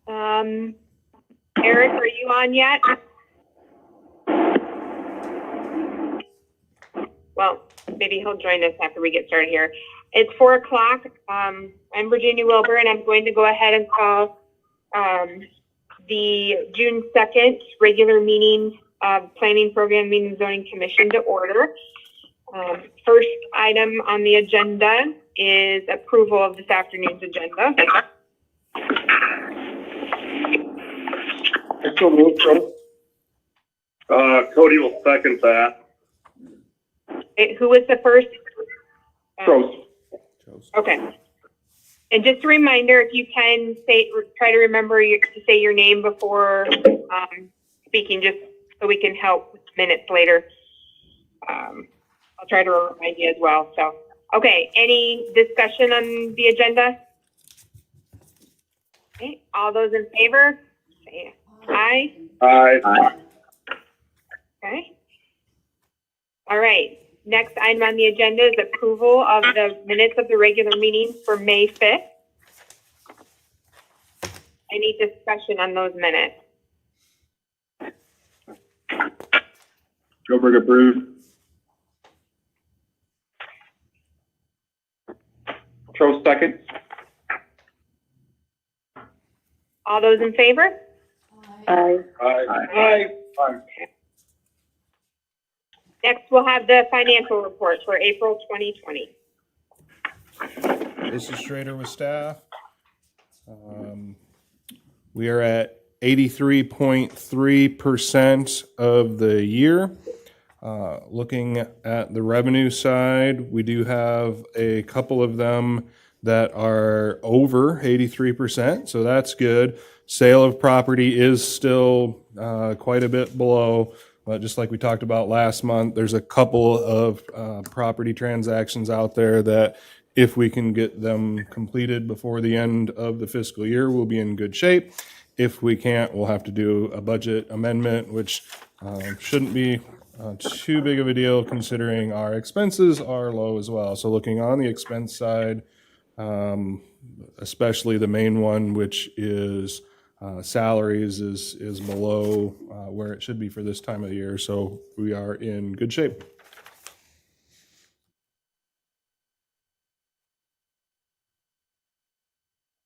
Eric, are you on yet? Well, maybe he'll join us after we get started here. It's 4 o'clock. I'm Virginia Wilbur, and I'm going to go ahead and call the June 2nd regular meeting of Planning, Programming, and Zoning Commission to order. First item on the agenda is approval of this afternoon's agenda. Cody will second that. Who was the first? Gross. Okay. And just a reminder, if you can try to remember to say your name before speaking, just so we can help with minutes later. I'll try to remind you as well. So, okay. Any discussion on the agenda? Okay. All those in favor, say aye. Aye. Okay. All right. Next item on the agenda is approval of the minutes of the regular meeting for May 5th. Any discussion on those minutes? Gilbert approved. Gross second. All those in favor? Aye. Aye. Next, we'll have the financial report for April 2020. This is Schrader with staff. We are at 83.3% of the year. Looking at the revenue side, we do have a couple of them that are over 83%, so that's good. Sale of property is still quite a bit below, but just like we talked about last month, there's a couple of property transactions out there that if we can get them completed before the end of the fiscal year, we'll be in good shape. If we can't, we'll have to do a budget amendment, which shouldn't be too big of a deal considering our expenses are low as well. So looking on the expense side, especially the main one, which is salaries, is below where it should be for this time of the year. So we are in good shape.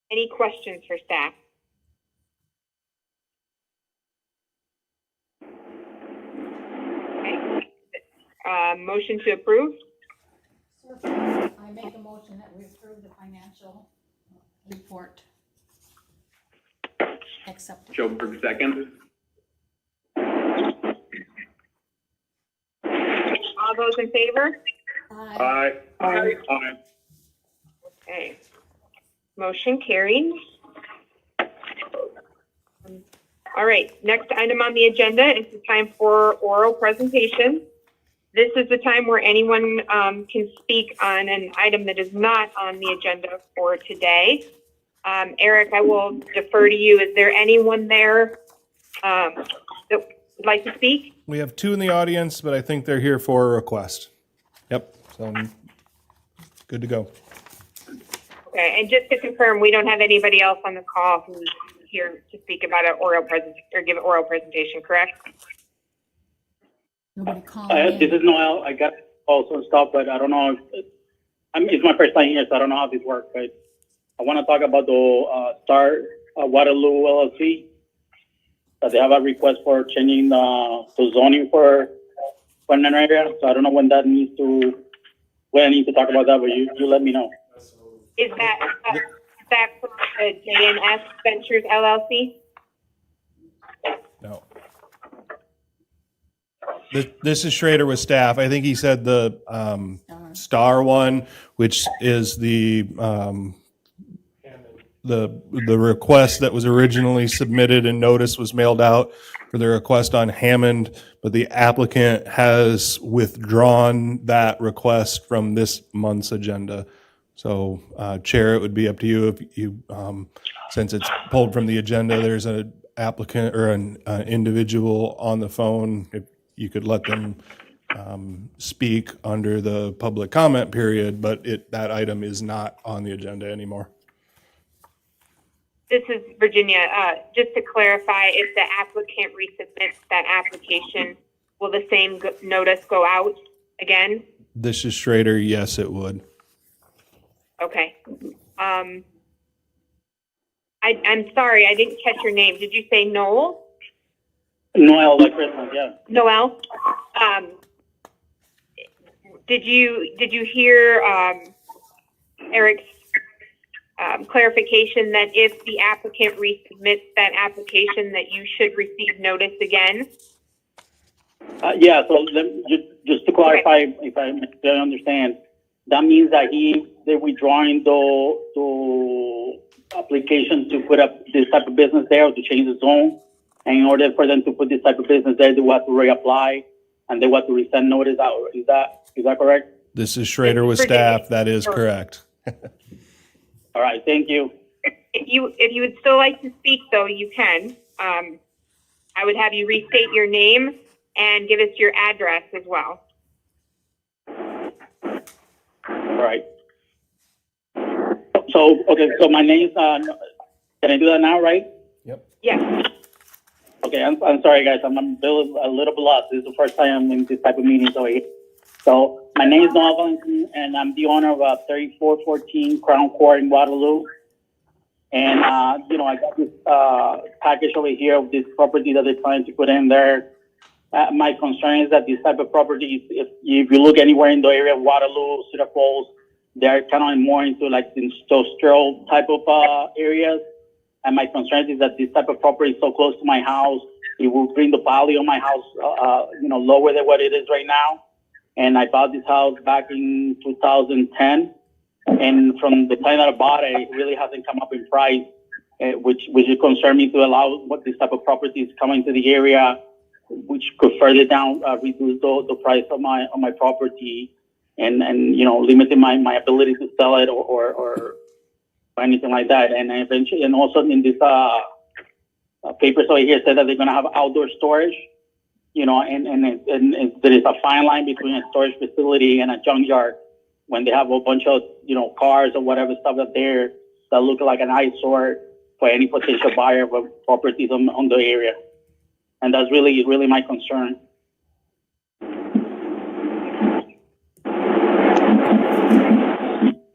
Any questions for staff? Okay. Motion to approve? I make a motion that we approve the financial report. Accepted. Gilbert second. All those in favor? Aye. Aye. Okay. Motion carried. All right, next item on the agenda is the time for oral presentation. This is the time where anyone can speak on an item that is not on the agenda for today. Eric, I will defer to you. Is there anyone there that would like to speak? We have two in the audience, but I think they're here for a request. Yep, so good to go. Okay, and just to confirm, we don't have anybody else on the call who's here to speak about an oral give an oral presentation, correct? Nobody called This is Noel. I got also stuff, but I don't know. It's my first time here, so I don't know how this works. But I want to talk about the Waterloo LLC. That they have a request for changing the zoning for an area. So I don't know when I need to talk about that, but you let me know. Is that for the J&S Ventures LLC? No. This is Schrader with staff. I think he said the star one, which is the request that was originally submitted and notice was mailed out for the request on Hammond, but the applicant has withdrawn that request from this month's agenda. So, Chair, it would be up to you if you, since it's pulled from the agenda, there's an applicant or an individual on the phone, if you could let them speak under the public comment period, but that item is not on the agenda anymore. This is Virginia. Just to clarify, if the applicant resubmits that application, will the same notice go out again? This is Schrader. Yes, it would. Okay. I'm sorry, I didn't catch your name. Did you say Noel? Noel, like Christmas, yeah. Noel? Did you hear Eric's clarification that if the applicant resubmits that application, that you should receive notice again? Yeah, so just to clarify, if I understand, that means that they're withdrawing the application to put up this type of business there or to change the zone. And in order for them to put this type of business there, they will have to reapply and they will have to resend notice out. Is that correct? This is Schrader with staff. That is correct. All right, thank you. If you would still like to speak, though, you can. I would have you restate your name and give us your address as well. All right. So my name's, can I do that now, right? Yep. Yes. Okay, I'm sorry, guys. I'm a little bit lost. This is the first time I'm in this type of meeting. So my name is Noel Valentin, and I'm the owner of 3414 Crown Court in Waterloo. And, I got this package over here of this property that they're trying to put in there. My concern is that this type of properties, if you look anywhere in the area of Waterloo, Cedar Falls, they're kind of more into like industrial type of areas. And my concern is that this type of property is so close to my house, it will bring the value of my house, lower than what it is right now. And I bought this house back in 2010. And from the time that I bought it, it really hasn't come up in price, which is concern me to allow what this type of properties coming to the area, which could further down reduce the price of my property, and limiting my ability to sell it or anything like that. And eventually, and also in this papers over here said that they're going to have outdoor storage, and there is a fine line between a storage facility and a junkyard when they have a bunch of cars or whatever stuff that look like an eyesore for any potential buyer of properties on the area. And that's really my concern.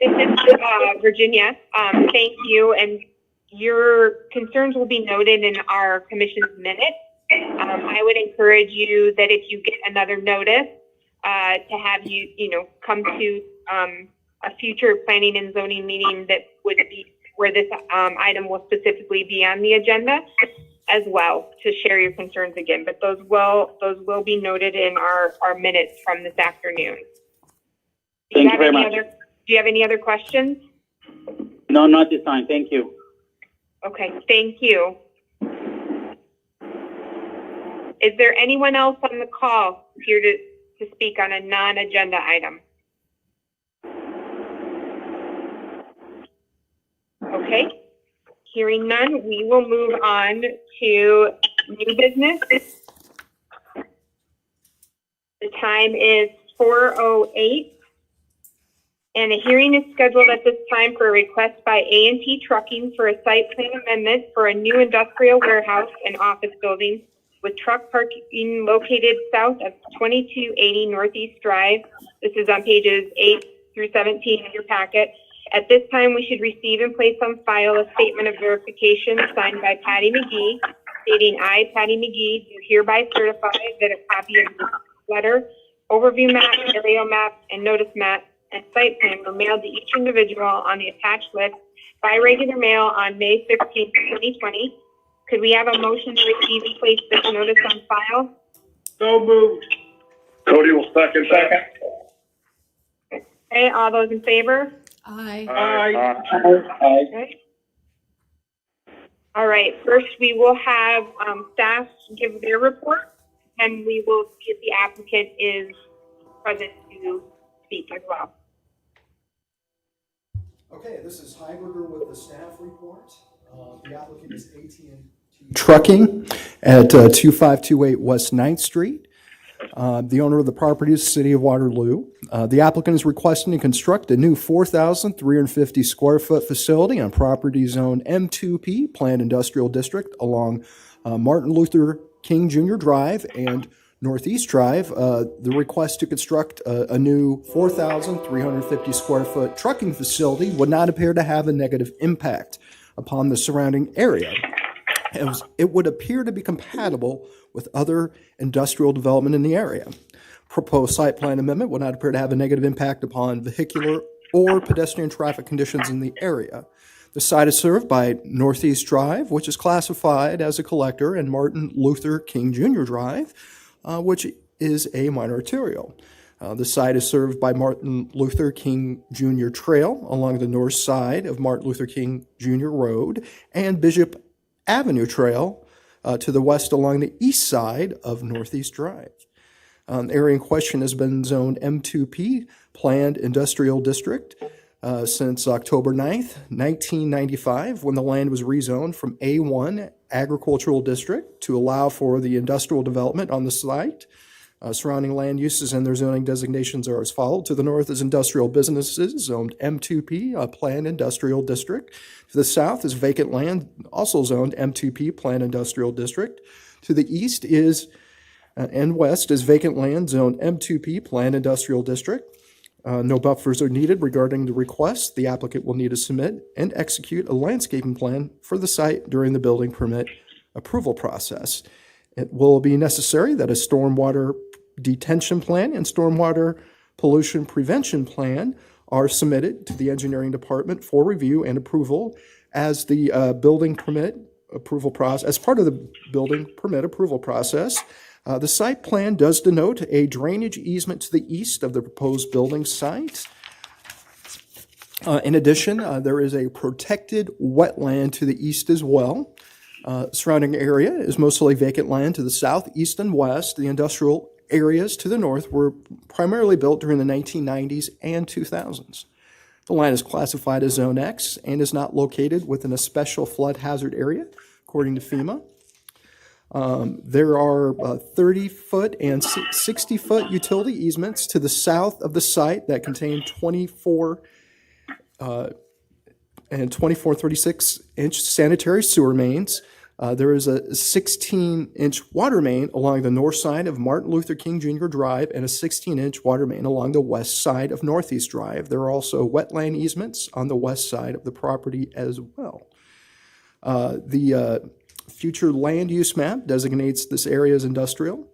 This is Virginia. Thank you. And your concerns will be noted in our commission's minutes. I would encourage you that if you get another notice, to have you, come to a future planning and zoning meeting that would be where this item will specifically be on the agenda as well, to share your concerns again. But those will be noted in our minutes from this afternoon. Thank you very much. Do you have any other questions? No, not this time. Thank you. Okay, thank you. Is there anyone else on the call here to speak on a non-agenda item? Okay, hearing none, we will move on to new business. The time is 4:08, and a hearing is scheduled at this time for a request by A&T Trucking for a site plan amendment for a new industrial warehouse and office building with truck parking located south of 2280 Northeast Drive. This is on pages 8 through 17 of your packet. At this time, we should receive and place on file a statement of verification signed by Patty McGee, stating, I, Patty McGee, do hereby certify that a copy of the letter, overview map, aerial map, and notice map, and site plan were mailed to each individual on the attached list by regular mail on May 15, 2020. Could we have a motion to receive and place this notice on file? So moved. Cody will second. Okay, all those in favor? Aye. Okay. All right, first we will have staff give their report, and we will see if the applicant is present to speak as well. Okay, this is Heiberger with the staff report. The applicant is AT&T Trucking at 2528 West 9th Street. The owner of the property is the City of Waterloo. The applicant is requesting to construct a new 4,350 square foot facility on property zone M2P, Planned Industrial District, along Martin Luther King Jr. Drive and Northeast Drive. The request to construct a new 4,350 square foot trucking facility would not appear to have a negative impact upon the surrounding area. It would appear to be compatible with other industrial development in the area. Proposed site plan amendment would not appear to have a negative impact upon vehicular or pedestrian traffic conditions in the area. The site is served by Northeast Drive, which is classified as a collector, and Martin Luther King Jr. Drive, which is a minor arterial. The site is served by Martin Luther King Jr. Trail along the north side of Martin Luther King Jr. Road and Bishop Avenue Trail to the west along the east side of Northeast Drive. The area in question has been zoned M2P, Planned Industrial District, since October 9th, 1995, when the land was rezoned from A1 Agricultural District to allow for the industrial development on the site. Surrounding land uses and their zoning designations are as follows. To the north is industrial businesses, zoned M2P, a Planned Industrial District. To the south is vacant land, also zoned M2P, Planned Industrial District. To the east is and west is vacant land, zoned M2P, Planned Industrial District. No buffers are needed regarding the request. The applicant will need to submit and execute a landscaping plan for the site during the building permit approval process. It will be necessary that a stormwater detention plan and stormwater pollution prevention plan are submitted to the engineering department for review and approval as the building permit approval process. As part of the building permit approval process, the site plan does denote a drainage easement to the east of the proposed building site. In addition, there is a protected wetland to the east as well. Surrounding area is mostly vacant land to the south, east, and west. The industrial areas to the north were primarily built during the 1990s and 2000s. The land is classified as Zone X and is not located within a special flood hazard area, according to FEMA. There are 30-foot and 60-foot utility easements to the south of the site that contain 24 and 36-inch sanitary sewer mains. There is a 16-inch water main along the north side of Martin Luther King Jr. Drive and a 16-inch water main along the west side of Northeast Drive. There are also wetland easements on the west side of the property as well. The future land use map designates this area as industrial.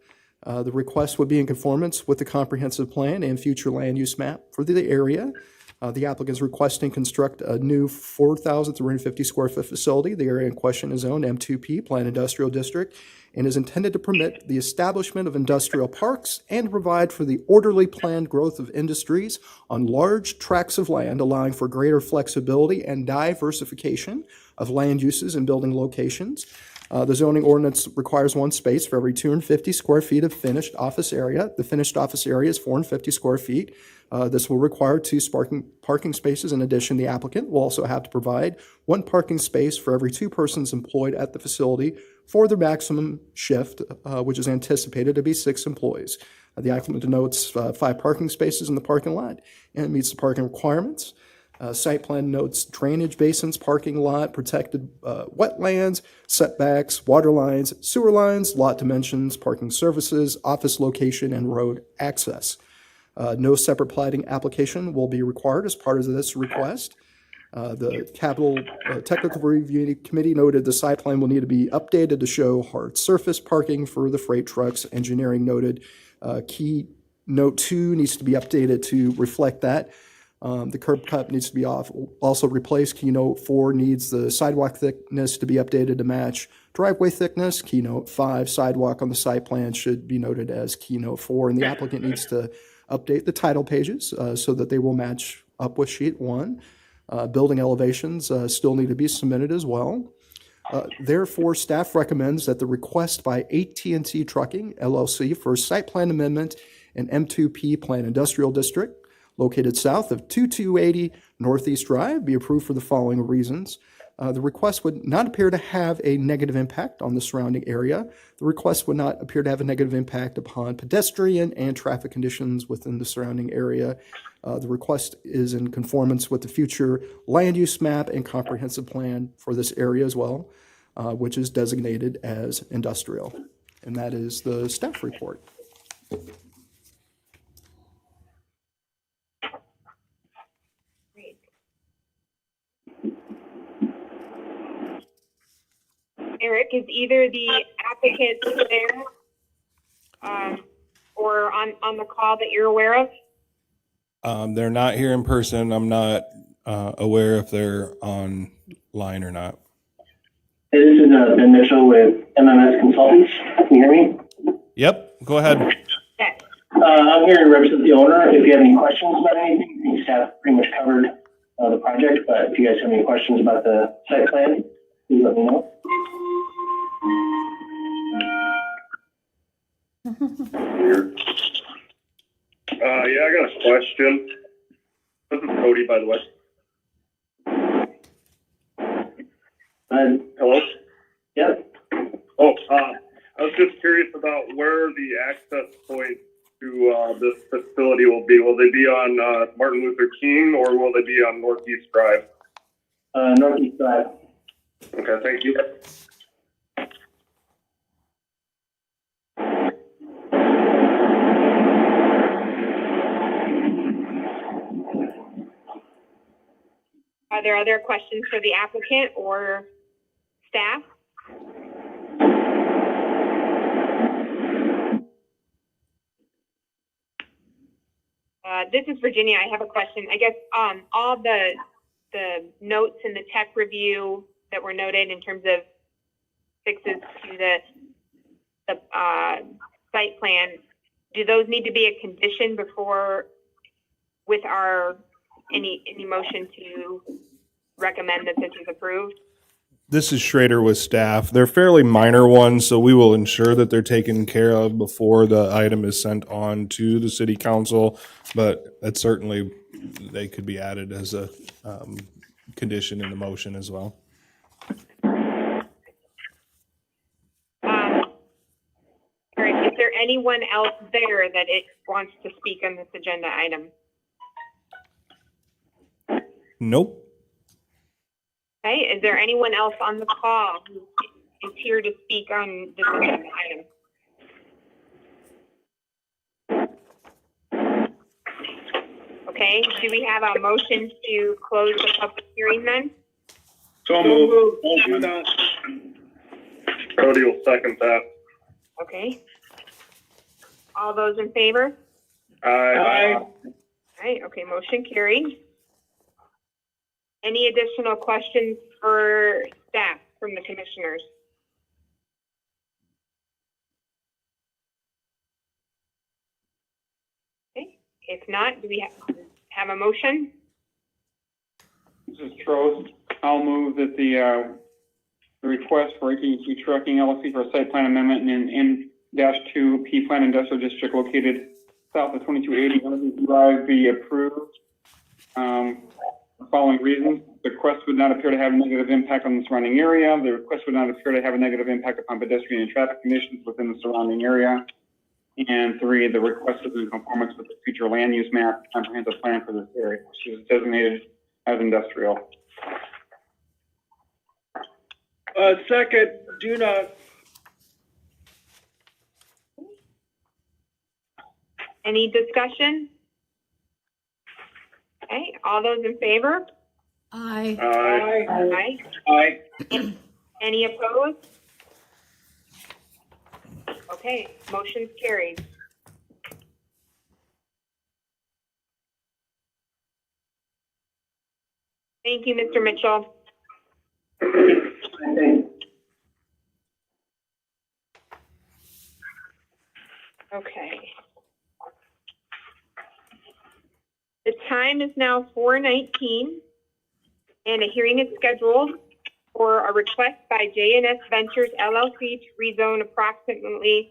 The request would be in conformance with the comprehensive plan and future land use map for the area. The applicant is requesting construct a new 4,350 square foot facility. The area in question is zoned M2P, Planned Industrial District, and is intended to permit the establishment of industrial parks and provide for the orderly planned growth of industries on large tracts of land, allowing for greater flexibility and diversification of land uses and building locations. The zoning ordinance requires one space for every 250 square feet of finished office area. The finished office area is 450 square feet. This will require 2 parking spaces. In addition, the applicant will also have to provide 1 parking space for every 2 persons employed at the facility for the maximum shift, which is anticipated to be 6 employees. The applicant denotes 5 parking spaces in the parking lot and meets the parking requirements. Site plan notes drainage basins, parking lot, protected wetlands, setbacks, water lines, sewer lines, lot dimensions, parking services, office location, and road access. No separate plating application will be required as part of this request. The Capital Technical Review Committee noted the site plan will need to be updated to show hard surface parking for the freight trucks. Engineering noted key note 2 needs to be updated to reflect that. The curb cut needs to be also replaced. Keynote 4 needs the sidewalk thickness to be updated to match driveway thickness. Keynote 5, sidewalk on the site plan should be noted as Keynote 4. And the applicant needs to update the title pages so that they will match up with Sheet 1. Building elevations still need to be submitted as well. Therefore, staff recommends that the request by AT&T Trucking, LLC, for a site plan amendment in M2P Planned Industrial District, located south of 2280 Northeast Drive, be approved for the following reasons. The request would not appear to have a negative impact on the surrounding area. The request would not appear to have a negative impact upon pedestrian and traffic conditions within the surrounding area. The request is in conformance with the future land use map and comprehensive plan for this area as well, which is designated as industrial. And that is the staff report. Great. Eric, is either the applicant there or on the call that you're aware of? They're not here in person. I'm not aware if they're online or not. Hey, this is Ben Mitchell with MMS Consultants. Can you hear me? Yep, go ahead. Yes. I'm here to represent the owner. If you have any questions about anything, the staff pretty much covered the project, but if you guys have any questions about the site plan, please let me know. Yeah, I got a question. This is Cody, by the way. Hello? Yep. Oh, I was just curious about where the access point to this facility will be. Will they be on Martin Luther King, or will they be on Northeast Drive? Northeast Drive. Okay, thank you. Are there other questions for the applicant or staff? This is Virginia. I have a question. I guess all the notes in the tech review that were noted in terms of fixes to the site plan, do those need to be a condition before with our any motion to recommend that this is approved? This is Schrader with staff. They're fairly minor ones, so we will ensure that they're taken care of before the item is sent on to the city council. But that certainly, they could be added as a condition in the motion as well. All right, is there anyone else there that it wants to speak on this agenda item? Nope. Okay, is there anyone else on the call who is here to speak on this agenda item? Okay, do we have a motion to close the public hearing then? So moved. Cody will second that. Okay. All those in favor? Aye. All right, okay, motion carried. Any additional questions for staff from the commissioners? Okay, if not, do we have a motion? This is Trost. I'll move that the request for AT&T Trucking LLC for a site plan amendment in N-2 P Plan Industrial District located south of 2280 Untitled Drive be approved. The following reasons: the request would not appear to have a negative impact on the surrounding area. The request would not appear to have a negative impact upon pedestrian and traffic conditions within the surrounding area. And 3, the request is in conformance with the future land use map comprehensive plan for this area, which is designated as industrial. Second, do not. Any discussion? Okay, all those in favor? Aye. Aye. Aye. Aye. Any opposed? Okay, motion's carried. Thank you, Mr. Mitchell. Okay. The time is now 4:19, and a hearing is scheduled for a request by J&S Ventures LLC to rezone approximately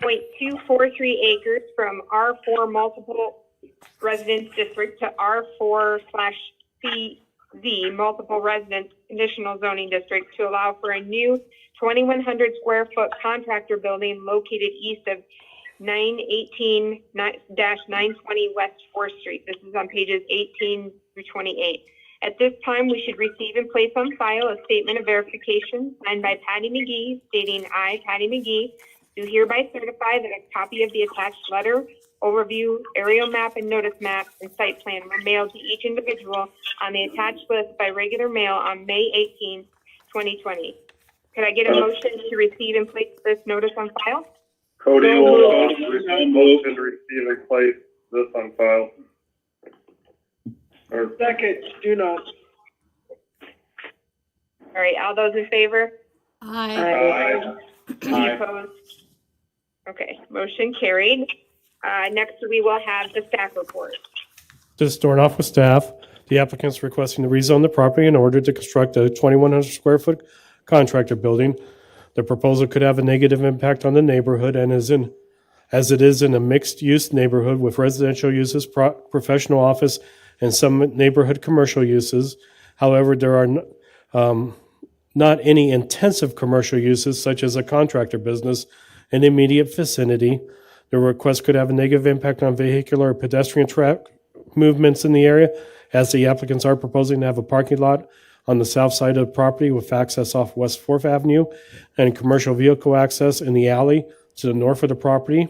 0.243 acres from R4 multiple residence district to R4/C Z, multiple residence conditional zoning district to allow for a new 2,100 square foot contractor building located east of 918-920 West 4th Street. This is on pages 18 through 28. At this time, we should receive and place on file a statement of verification signed by Patty McGee stating, I, Patty McGee, do hereby certify that a copy of the attached letter, overview, aerial map and notice map, and site plan were mailed to each individual on the attached list by regular mail on May 18, 2020. Could I get a motion to receive and place this notice on file? Cody will motion to receive and place this on file. Or Second, Juno. All right, all those in favor? Aye. Any opposed? Okay, motion carried. Next, we will have the staff report. To start off with staff, the applicant's requesting to rezone the property in order to construct a 2,100 square foot contractor building. The proposal could have a negative impact on the neighborhood and as it is in a mixed-use neighborhood with residential uses, professional office, and some neighborhood commercial uses. However, there are not any intensive commercial uses such as a contractor business in the immediate vicinity. The request could have a negative impact on vehicular or pedestrian movements in the area, as the applicants are proposing to have a parking lot on the south side of the property with access off West 4th Avenue and commercial vehicle access in the alley to the north of the property.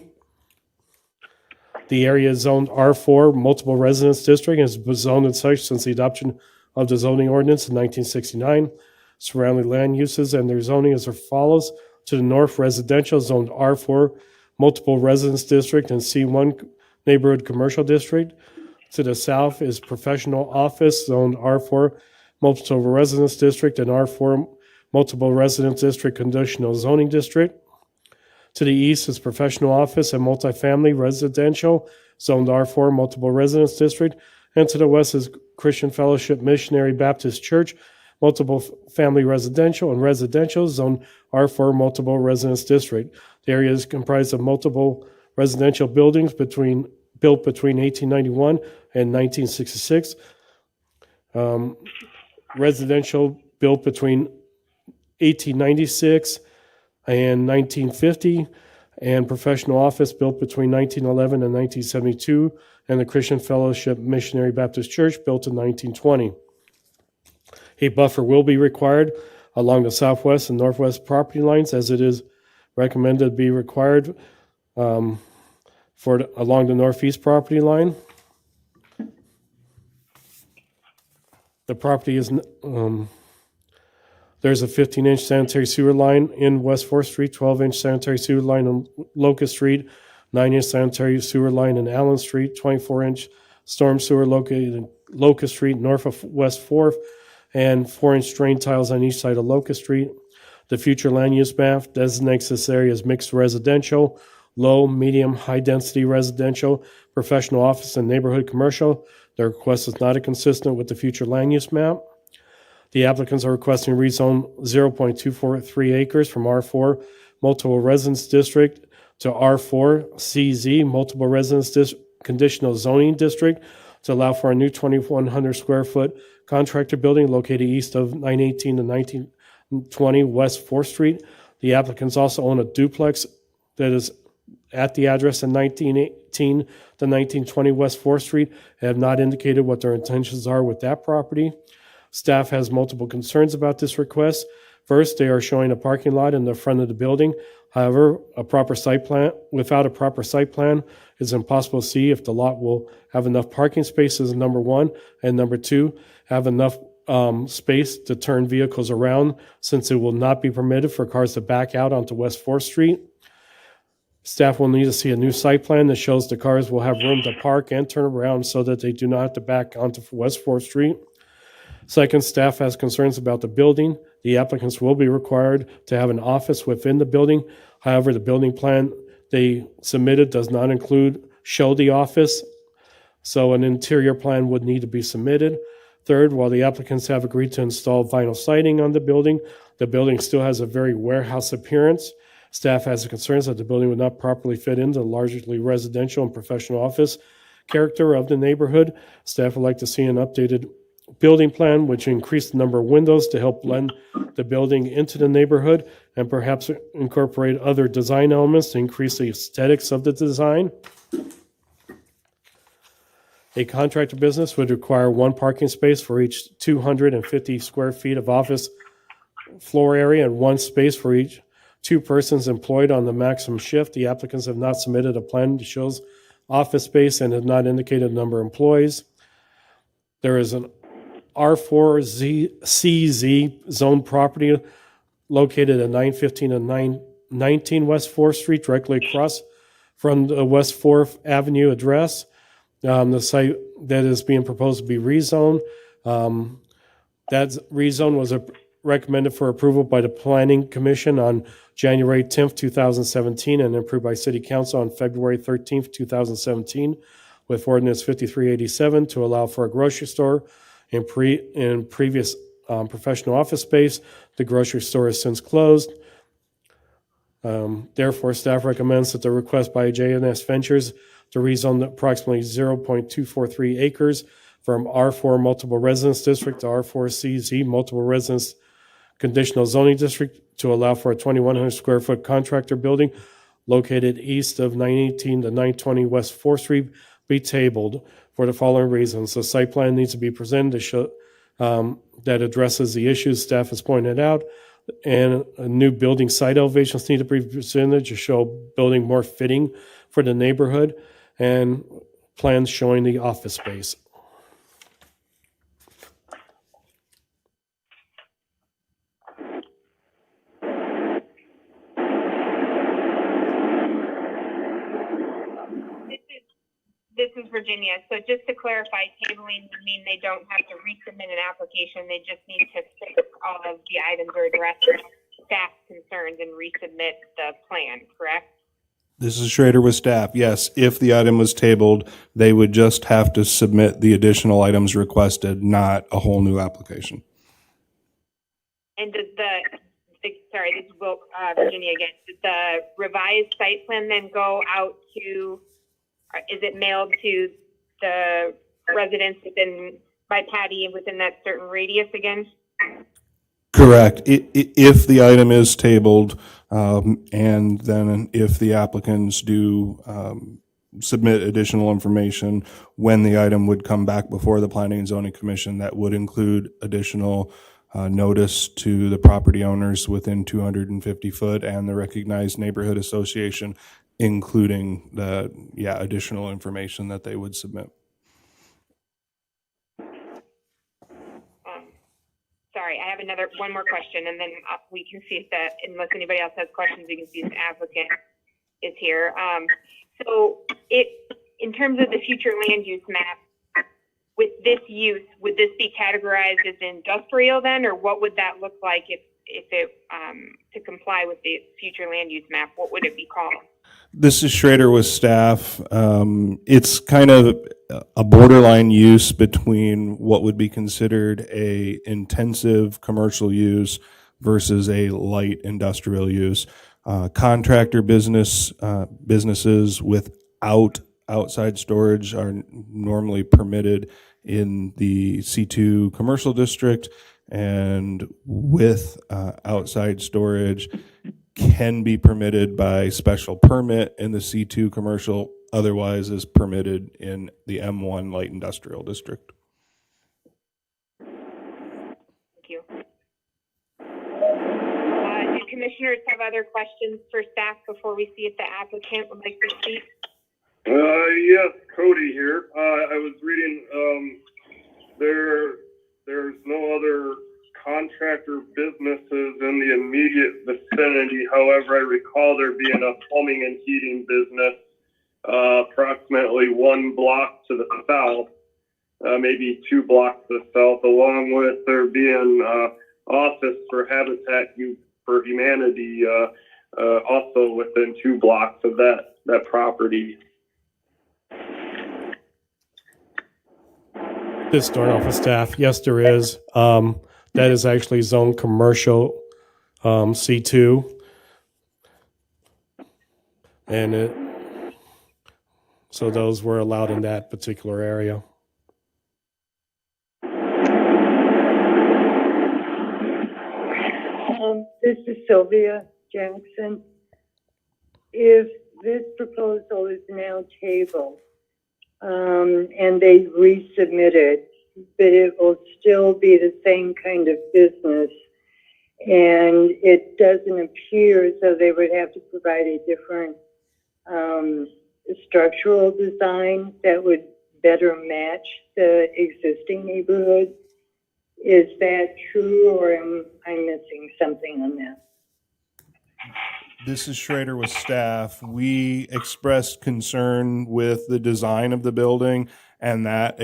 The area is zoned R4, multiple residence district, and has been zoned as such since the adoption of the zoning ordinance in 1969. Surrounding land uses and their zoning is as follows. To the north, residential zoned R4, multiple residence district, and C1 neighborhood commercial district. To the south is professional office zoned R4, multiple residence district, and R4 multiple residence district conditional zoning district. To the east is professional office and multifamily residential zoned R4 multiple residence district. And to the west is Christian Fellowship Missionary Baptist Church, multiple family residential and residential zone R4 multiple residence district. The area is comprised of multiple residential buildings built between 1891 and 1966. Residential built between 1896 and 1950, and professional office built between 1911 and 1972, and the Christian Fellowship Missionary Baptist Church built in 1920. A buffer will be required along the southwest and northwest property lines, as it is recommended to be required along the northeast property line. The property is, there's a 15-inch sanitary sewer line in West 4th Street, 12-inch sanitary sewer line on Locust Street, 9-inch sanitary sewer line in Allen Street, 24-inch storm sewer located in Locust Street, north of West 4th, and 4-inch drain tiles on each side of Locust Street. The future land use map designates this area as mixed residential, low, medium, high-density residential, professional office, and neighborhood commercial. The request is not consistent with the future land use map. The applicants are requesting rezone 0.243 acres from R4 multiple residence district to R4 CZ multiple residence conditional zoning district to allow for a new 2,100 square foot contractor building located east of 918 to 1920 West 4th Street. The applicants also own a duplex that is at the address in 1918 to 1920 West 4th Street and have not indicated what their intentions are with that property. Staff has multiple concerns about this request. First, they are showing a parking lot in the front of the building. However, without a proper site plan, it's impossible to see if the lot will have enough parking spaces, number one, and number two, have enough space to turn vehicles around, since it will not be permitted for cars to back out onto West 4th Street. Staff will need to see a new site plan that shows the cars will have room to park and turn around so that they do not have to back onto West 4th Street. Second, staff has concerns about the building. The applicants will be required to have an office within the building. However, the building plan they submitted does not show the office, so an interior plan would need to be submitted. Third, while the applicants have agreed to install vinyl siding on the building still has a very warehouse appearance. Staff has concerns that the building would not properly fit into the largely residential and professional office character of the neighborhood. Staff would like to see an updated building plan, which increased the number of windows to help blend the building into the neighborhood and perhaps incorporate other design elements to increase the aesthetics of the design. A contractor business would require one parking space for each 250 square feet of office floor area and one space for each 2 persons employed on the maximum shift. The applicants have not submitted a plan that shows office space and have not indicated a number of employees. There is an R4CZ zone property located at 915 and 919 West 4th Street, directly across from the West 4th Avenue address. The site that is being proposed to be rezoned. That rezone was recommended for approval by the Planning Commission on January 10th, 2017, and approved by City Council on February 13th, 2017, with Ordinance 5387 to allow for a grocery store in previous professional office space. The grocery store has since closed. Therefore, staff recommends that the request by J&S Ventures to rezone approximately 0.243 acres from R4 Multiple Residence District to R4CZ Multiple Residence Conditional Zoning District to allow for a 2,100 square foot contractor building located east of 918 to 920 West 4th Street be tabled for the following reasons. The site plan needs to be presented to show that addresses the issues staff has pointed out, and new building site elevations need to be presented to show building more fitting for the neighborhood, and plans showing the office space. This is Virginia. So just to clarify, tabling would mean they don't have to resubmit an application. They just need to fix all of the items or address staff concerns and resubmit the plan, correct? This is Schrader with staff. Yes, if the item was tabled, they would just have to submit the additional items requested, not a whole new application. And does sorry, this is Virginia again. Does the revised site plan then go out to, is it mailed to the residents by Patty within that certain radius again? Correct. If the item is tabled, and then if the applicants do submit additional information, when the item would come back before the Planning and Zoning Commission, that would include additional notice to the property owners within 250 foot and the recognized neighborhood association, including the additional information that they would submit. Sorry, I have one more question, and then we can see if unless anybody else has questions, we can see if the applicant is here. So in terms of the future land use map, with this use, would this be categorized as industrial then, or what would that look like if it, to comply with the future land use map, what would it be called? This is Schrader with staff. It's kind of a borderline use between what would be considered a intensive commercial use versus a light industrial use. Contractor businesses without outside storage are normally permitted in the C2 commercial district, and with outside storage can be permitted by special permit in the C2 commercial, otherwise is permitted in the M1 light industrial district. Thank you. Do commissioners have other questions for staff before we see if the applicant would like to speak? Yes, Cody here. I was reading, there's no other contractor businesses in the immediate vicinity. However, I recall there being a plumbing and heating business approximately 1 block to the south, maybe 2 blocks to the south, along with there being office for Habitat for Humanity also within 2 blocks of that property. This door office staff, yes, there is. That is actually zone commercial C2, and so those were allowed in that particular area. This is Sylvia Jackson. If this proposal is now tabled, and they resubmit it, but it will still be the same kind of business, and it doesn't appear as though they would have to provide a different structural design that would better match the existing neighborhood. Is that true, or am I missing something on that? This is Schrader with staff. We expressed concern with the design of the building, and that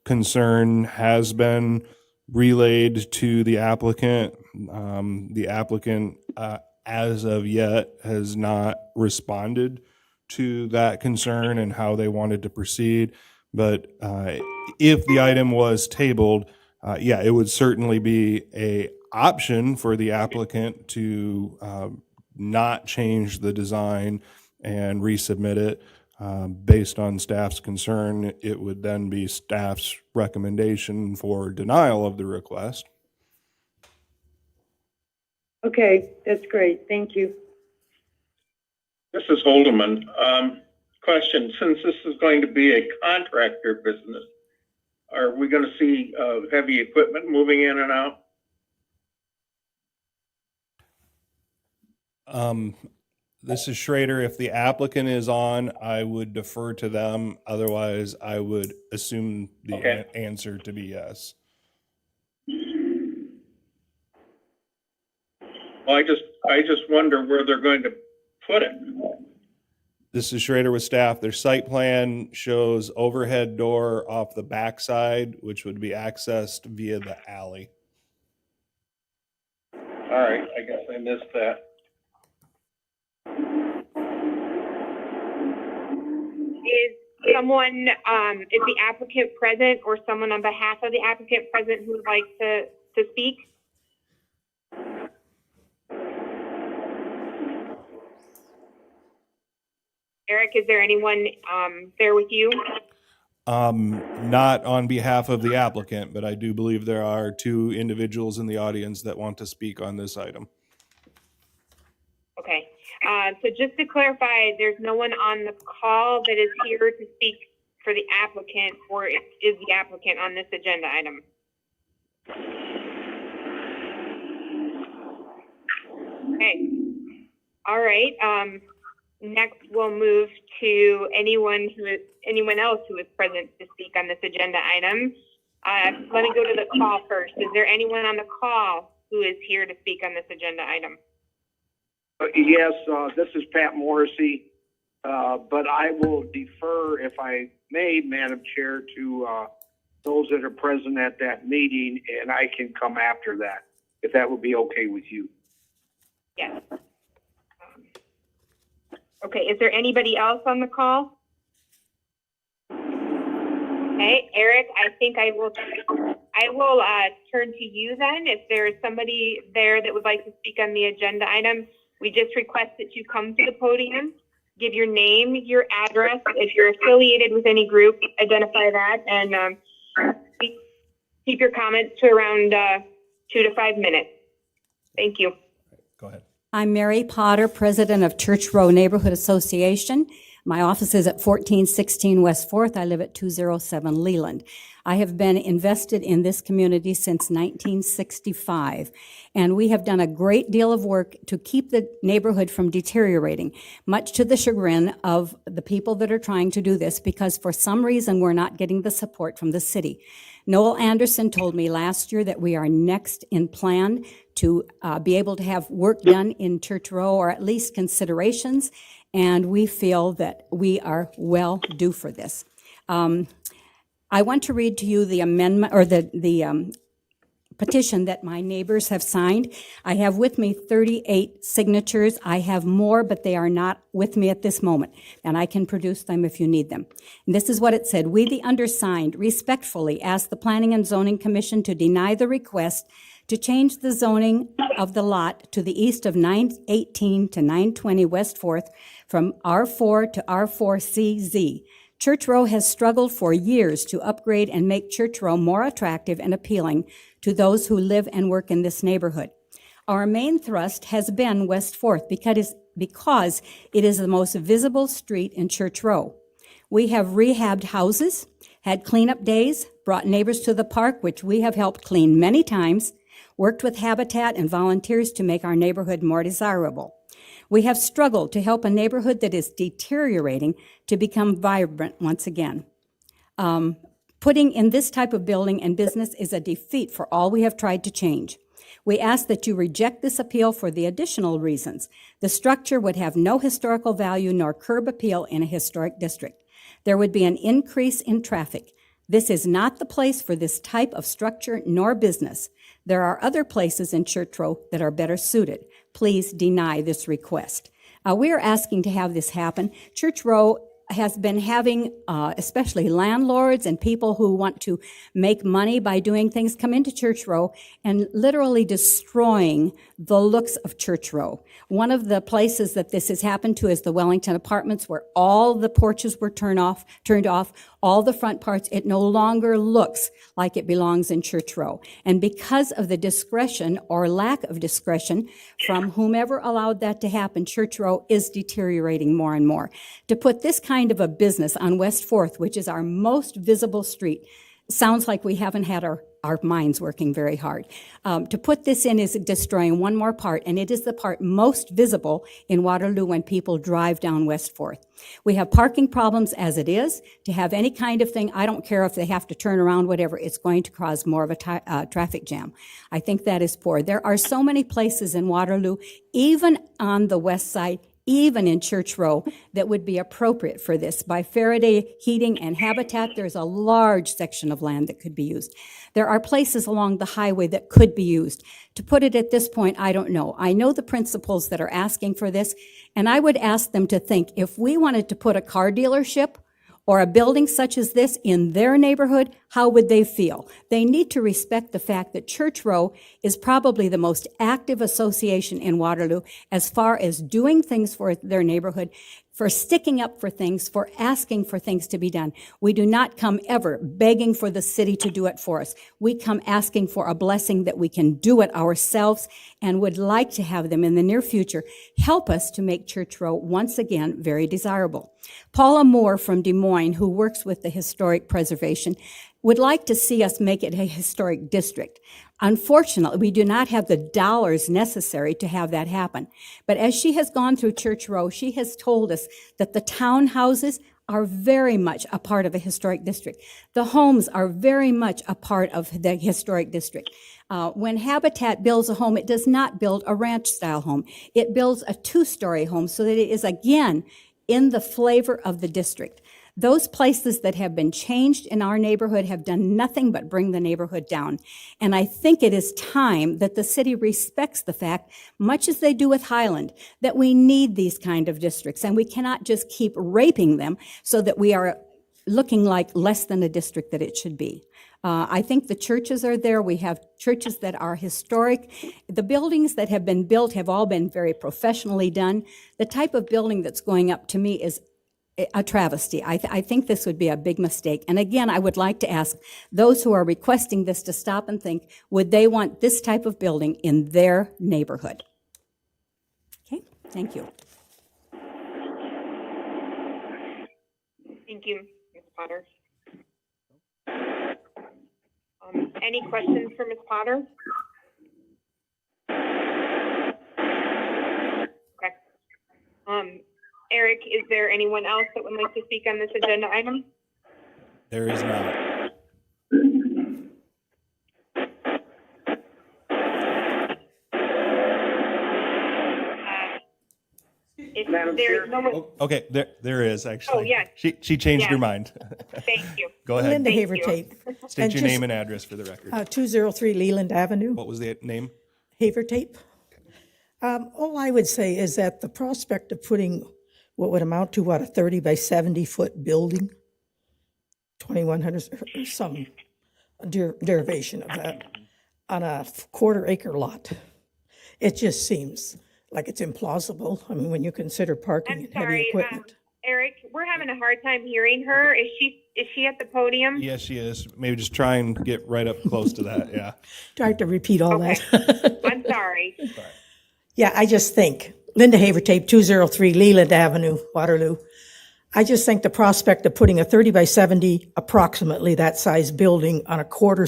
concern has been relayed to the applicant. The applicant, as of yet, has not responded to that concern and how they wanted to proceed. But if the item was tabled, yeah, it would certainly be a option for the applicant to not change the design and resubmit it. Based on staff's concern, it would then be staff's recommendation for denial of the request. Okay, that's great. Thank you. This is Holdeman. Question, since this is going to be a contractor business, are we going to see heavy equipment moving in and out? This is Schrader. If the applicant is on, I would defer to them. Otherwise, I would assume the answer to be yes. Well, I just wonder where they're going to put it. This is Schrader with staff. Their site plan shows overhead door off the backside, which would be accessed via the alley. All right, I guess I missed that. Is someone, is the applicant present, or someone on behalf of the applicant present who would like to speak? Eric, is there anyone there with you? Not on behalf of the applicant, but I do believe there are two individuals in the audience that want to speak on this item. Okay. So just to clarify, there's no one on the call that is here to speak for the applicant, or is the applicant on this agenda item? Okay. All right. Next, we'll move to anyone else who is present to speak on this agenda item. Let me go to the call first. Is there anyone on the call who is here to speak on this agenda item? Yes, this is Pat Morrissey, but I will defer, if I may, Madam Chair, to those that are present at that meeting, and I can come after that, if that would be okay with you. Yes. Okay, is there anybody else on the call? Okay, Eric, I think I will turn to you then. If there is somebody there that would like to speak on the agenda item, we just request that you come to the podium, give your name, your address. If you're affiliated with any group, identify that, and keep your comments to around 2 to 5 minutes. Thank you. Go ahead. I'm Mary Potter, president of Church Row Neighborhood Association. My office is at 1416 West 4th. I live at 207 Leland. I have been invested in this community since 1965, and we have done a great deal of work to keep the neighborhood from deteriorating, much to the chagrin of the people that are trying to do this, because for some reason we're not getting the support from the city. Noel Anderson told me last year that we are next in plan to be able to have work done in Church Row, or at least considerations, and we feel that we are well due for this. I want to read to you the amendment, or the petition that my neighbors have signed. I have with me 38 signatures. I have more, but they are not with me at this moment, and I can produce them if you need them. And this is what it said. We, the undersigned, respectfully ask the Planning and Zoning Commission to deny the request to change the zoning of the lot to the east of 918 to 920 West 4th from R4 to R4CZ. Church Row has struggled for years to upgrade and make Church Row more attractive and appealing to those who live and work in this neighborhood. Our main thrust has been West 4th because it is the most visible street in Church Row. We have rehabbed houses, had cleanup days, brought neighbors to the park, which we have helped clean many times, worked with Habitat and volunteers to make our neighborhood more desirable. We have struggled to help a neighborhood that is deteriorating to become vibrant once again. Putting in this type of building and business is a defeat for all we have tried to change. We ask that you reject this appeal for the additional reasons. The structure would have no historical value nor curb appeal in a historic district. There would be an increase in traffic. This is not the place for this type of structure nor business. There are other places in Church Row that are better suited. Please deny this request. We are asking to have this happen. Church Row has been having, especially landlords and people who want to make money by doing things, come into Church Row and literally destroying the looks of Church Row. One of the places that this has happened to is the Wellington Apartments, where all the porches were turned off, all the front parts. It no longer looks like it belongs in Church Row. And because of the discretion or lack of discretion from whomever allowed that to happen, Church Row is deteriorating more and more. To put this kind of a business on West 4th, which is our most visible street, sounds like we haven't had our minds working very hard. To put this in is destroying one more part, and it is the part most visible in Waterloo when people drive down West 4th. We have parking problems as it is. To have any kind of thing, I don't care if they have to turn around, whatever, it's going to cause more of a traffic jam. I think that is poor. There are so many places in Waterloo, even on the west side, even in Church Row, that would be appropriate for this. By Faraday Heating and Habitat, there's a large section of land that could be used. There are places along the highway that could be used. To put it at this point, I don't know. I know the principals that are asking for this, and I would ask them to think, if we wanted to put a car dealership or a building such as this in their neighborhood, how would they feel? They need to respect the fact that Church Row is probably the most active association in Waterloo as far as doing things for their neighborhood, for sticking up for things, for asking for things to be done. We do not come ever begging for the city to do it for us. We come asking for a blessing that we can do it ourselves, and would like to have them in the near future help us to make Church Row once again very desirable. Paula Moore from Des Moines, who works with the historic preservation, would like to see us make it a historic district. Unfortunately, we do not have the dollars necessary to have that happen. But as she has gone through Church Row, she has told us that the townhouses are very much a part of a historic district. The homes are very much a part of the historic district. When Habitat builds a home, it does not build a ranch-style home. It builds a two-story home so that it is, again, in the flavor of the district. Those places that have been changed in our neighborhood have done nothing but bring the neighborhood down. And I think it is time that the city respects the fact, much as they do with Highland, that we need these kind of districts, and we cannot just keep raping them so that we are looking like less than a district that it should be. I think the churches are there. We have churches that are historic. The buildings that have been built have all been very professionally done. The type of building that's going up, to me, is a travesty. I think this would be a big mistake. And again, I would like to ask those who are requesting this to stop and think, would they want this type of building in their neighborhood? Okay, thank you. Thank you, Ms. Potter. Any questions for Ms. Potter? Okay. Eric, is there anyone else that would like to speak on this agenda item? There is not. If Madam there's Chair? no one, Okay, there is actually. Oh, yes. She changed her Yes. mind. thank you. Go ahead. Linda Thank Haver you. Tate, State and your just- name and address for the record. 203 Leland Avenue, What was the name? Haver Tape. All I would say is that the prospect of putting what would amount to, a 30 by 70 foot building, 2,100, or some derivation of that, on a quarter acre lot, it just seems like it's implausible. I mean, when you consider parking I'm and heavy sorry, equipment. Eric, we're having a hard time hearing her. Is she is she at the podium? Yes, she is. Maybe just try and get right up close to that. Yeah. Tried to repeat all Okay. that. I'm sorry. Yeah, I just think, Linda Havertape, 203 Leland Avenue, Waterloo. I just think the prospect of putting a 30 by 70, approximately that size building on a quarter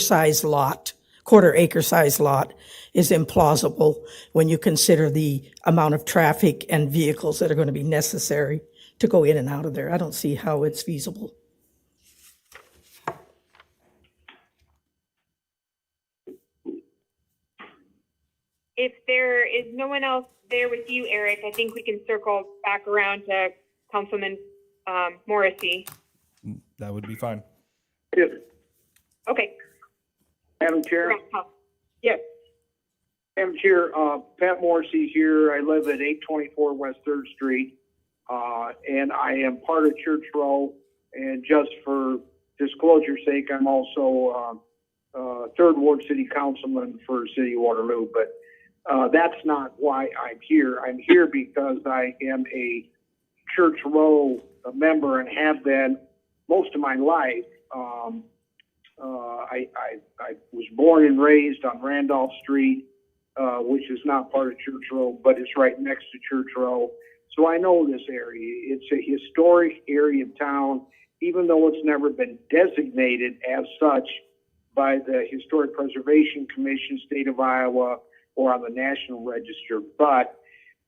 acre size lot is implausible when you consider the amount of traffic and vehicles that are going to be necessary to go in and out of there. I don't see how it's feasible. If there is no one else there with you, Eric, I think we can circle back around to Councilman Morrissey. That would be fine. Yes, Okay. Madam Chair. Yes. Madam Chair, Pat Morrissey here. I live at 824 West 3rd Street, and I am part of Church Row. And just for disclosure's sake, I'm also 3rd Ward City Councilman for City of Waterloo. But that's not why I'm here. I'm here because I am a Church Row member and have been most of my life. I was born and raised on Randolph Street, which is not part of Church Row, but it's right next to Church Row. So I know this area. It's a historic area of town, even though it's never been designated as such by the Historic Preservation Commission, State of Iowa, or on the National Register. But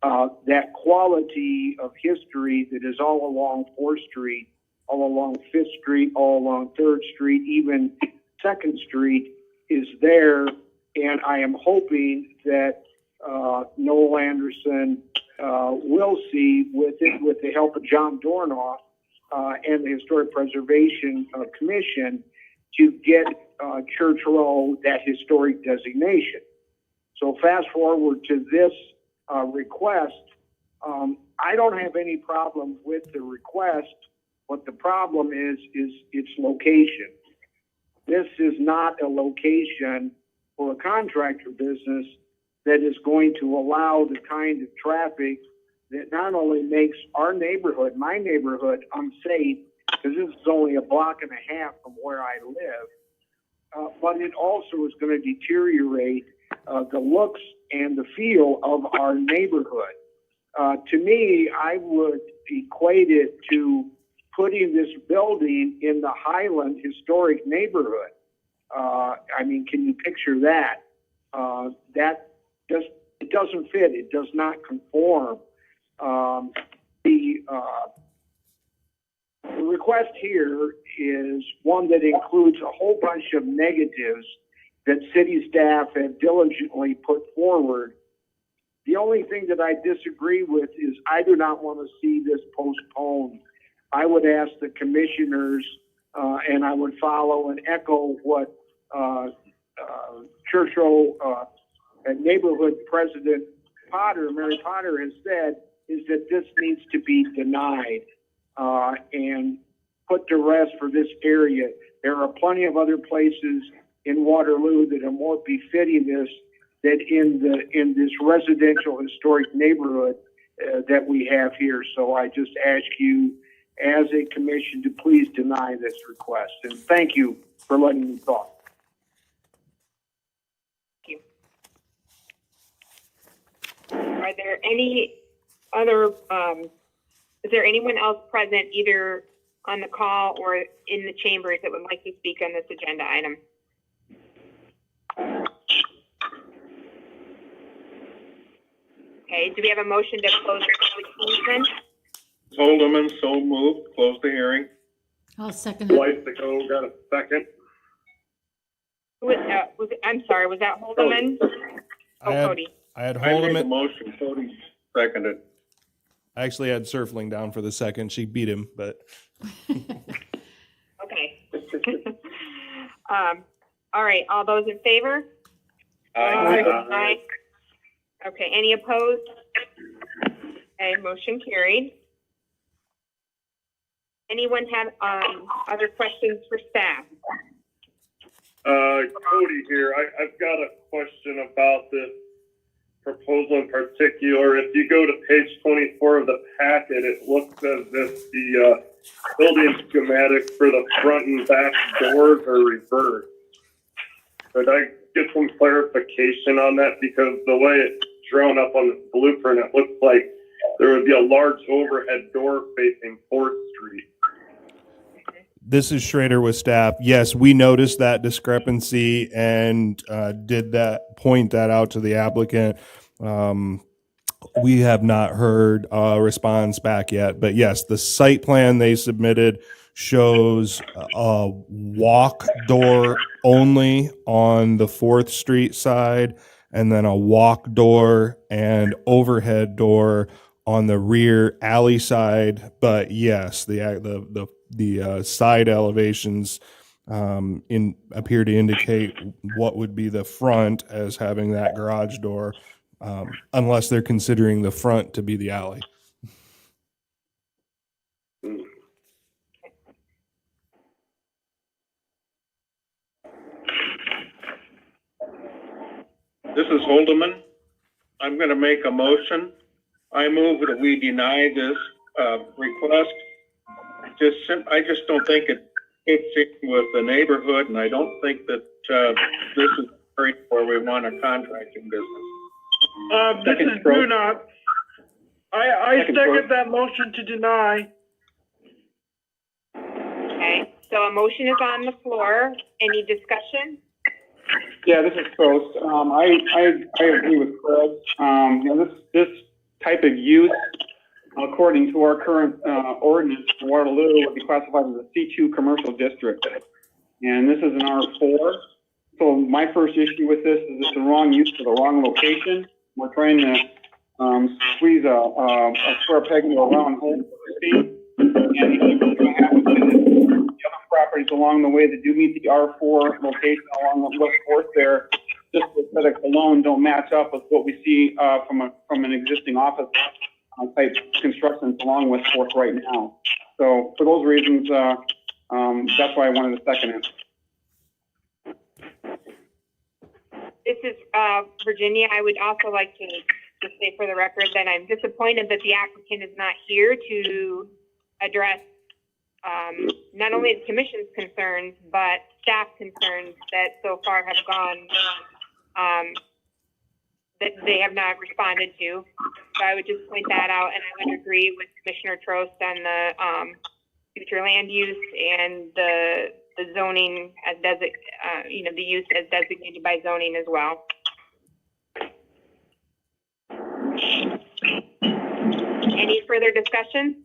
that quality of history that is all along 4th Street, all along 5th Street, all along 3rd Street, even 2nd Street is there. And I am hoping that Noel Anderson will see, with the help of John Dornoff and the Historic Preservation Commission, to get Church Row that historic designation. So fast forward to this request. I don't have any problem with the request. What the problem is its location. This is not a location for a contractor business that is going to allow the kind of traffic that not only makes our neighborhood, my neighborhood, unsafe, because this is only a block and a half from where I live, but it also is going to deteriorate the looks and the feel of our neighborhood. To me, I would equate it to putting this building in the Highland historic neighborhood. I mean, can you picture that? It doesn't fit. It does not conform. The request here is one that includes a whole bunch of negatives that city staff have diligently put forward. The only thing that I disagree with is I do not want to see this postponed. I would ask the commissioners, and I would follow and echo what Church Row neighborhood president Mary Potter has said, is that this needs to be denied and put to rest for this area. There are plenty of other places in Waterloo that are more befitting this than in this residential historic neighborhood that we have here. So I just ask you as a commission to please deny this request. And thank you for letting me talk. Thank you. Are there any other, is there anyone else present either on the call or in the chambers that would like to speak on this agenda item? Okay, do we have a motion to close the public hearing? Holdeman, so moved. Close the hearing. I'll second it. Lysico, got a second. I'm sorry, was that Holdeman? Cody. I had I made the Holdeman. motion. Cody seconded. I actually had Surfling down for the second. She beat him, but Okay. All right, all those in favor? Aye. Okay, any opposed? Okay, motion carried. Anyone have other questions for staff? Cody here. I've got a question about this proposal in particular. If you go to page 24 of the packet, it looks as if the building schematics for the front and back doors are reversed. Could I get some clarification on that? Because the way it's drawn up on the blueprint, it looks like there would be a large overhead door facing 4th Street. This is Schrader with staff. Yes, we noticed that discrepancy and did point that out to the applicant. We have not heard a response back yet, but yes, the site plan they submitted shows a walk door only on the 4th Street side, and then a walk door and overhead door on the rear alley side. But yes, the side elevations appear to indicate what would be the front as having that garage door, unless they're considering the front to be the alley. This is Holdeman. I'm going to make a motion. I move that we deny this request. I just don't think it fits in with the neighborhood, and I don't think that this is where we want a contracting business. This is Brunot. I second that motion to deny. Okay, so a motion is on the floor. Any discussion? Yeah, this is Trost. I agree with Craig. This type of use, according to our current ordinance, Waterloo would be classified as a C2 commercial district, and this is an R4. So my first issue with this is it's the wrong use for the wrong location. We're trying to squeeze a square peg into a round hole, and what's going to happen is the other properties along the way that do meet the R4 location along the West 4th there, just the aesthetics alone don't match up with what we see from an existing office type construction along West 4th right now. So for those reasons, that's why I wanted to second it. This is Virginia. I would also like to say for the record that I'm disappointed that the applicant is not here to address not only the commission's concerns, but staff concerns that so far have gone, that they have not responded to. So I would just point that out, and I would agree with Commissioner Trost on the future land use and the zoning as the use as designated by zoning as well. Any further discussion?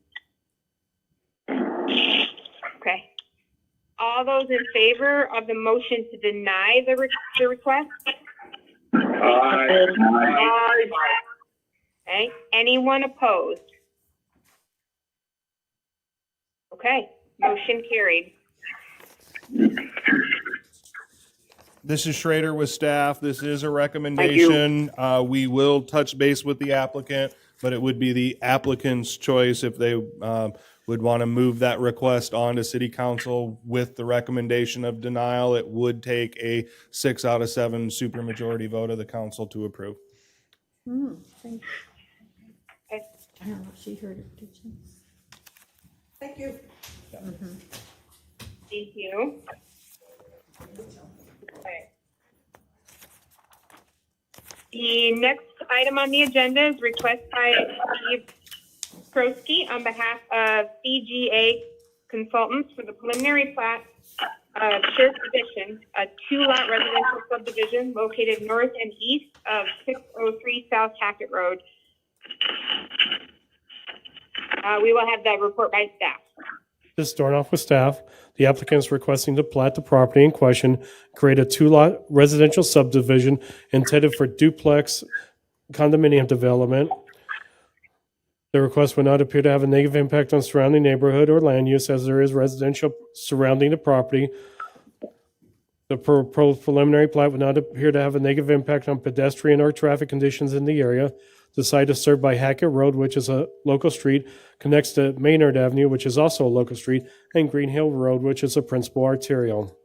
Okay. All those in favor of the motion to deny the request? Aye. Aye. Okay. Anyone opposed? Okay. Motion carried. This is Schrader with staff. This is a recommendation. We will touch base with the applicant, but it would be the applicant's choice if they would want to move that request on to city council with the recommendation of denial. It would take a 6 out of 7 supermajority vote of the council to approve. Thank you. Okay. I don't know if she heard it, did she? Thank you. Thank you. Okay. The next item on the agenda is request by Steve Krosky on behalf of CGA Consultants for the preliminary plat of Sheriff's Addition, a 2-lot residential subdivision located north and east of 603 South Hackett Road. We will have the report by staff. This is Dornoff with staff. The applicant is requesting to plat the property in question, create a 2-lot residential subdivision intended for duplex condominium development. The request would not appear to have a negative impact on surrounding neighborhood or land use, as there is residential surrounding the property. The proposed preliminary plat would not appear to have a negative impact on pedestrian or traffic conditions in the area. The site is served by Hackett Road, which is a local street, connects to Maynard Avenue, which is also a local street, and Green Hill Road, which is a principal arterial.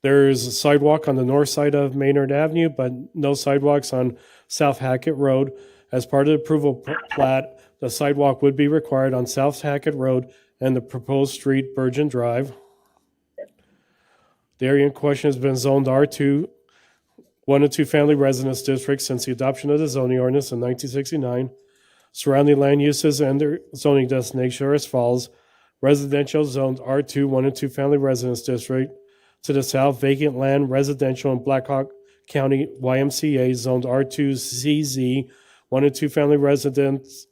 There's a sidewalk on the north side of Maynard Avenue, but no sidewalks on South Hackett Road. As part of the approval plat, the sidewalk would be required on South Hackett Road and the proposed street, Virgin Drive. The area in question has been zoned R2, 1 and 2 family residence district since the adoption of the zoning ordinance in 1969. Surrounding land uses and their zoning destination are as follows. Residential zoned R2, 1 and 2 family residence district. To the south, vacant land, residential in Blackhawk County YMCA zoned R2CZ, 1 and 2 family residence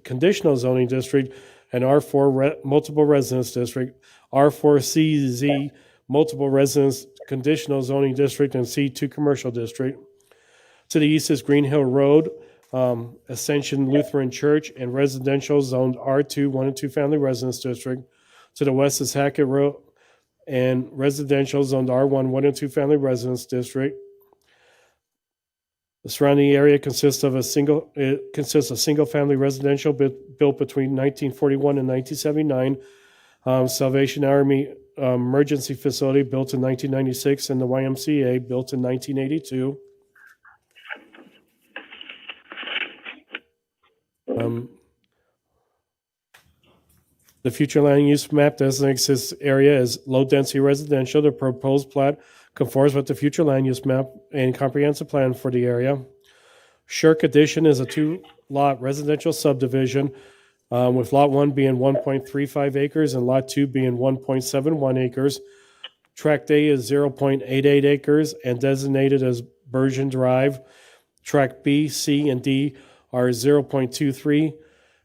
conditional zoning district, and R4 multiple residence district, R4CZ multiple residence conditional zoning district, and C2 commercial district. To the east is Green Hill Road, Ascension Lutheran Church, and residential zoned R2, 1 and 2 family residence district. To the west is Hackett Road and residential zoned R1, 1 and 2 family residence district. The surrounding area consists of single family residential built between 1941 and 1979, Salvation Army emergency facility built in 1996, and the YMCA built in 1982. The future land use map designates this area as low-density residential. The proposed plat conforms with the future land use map and comprehensive plan for the area. Shirk Addition is a 2-lot residential subdivision, with Lot 1 being 1.35 acres and Lot 2 being 1.71 acres. Tract A is 0.88 acres and designated as Virgin Drive. Tract B, C, and D are 0.23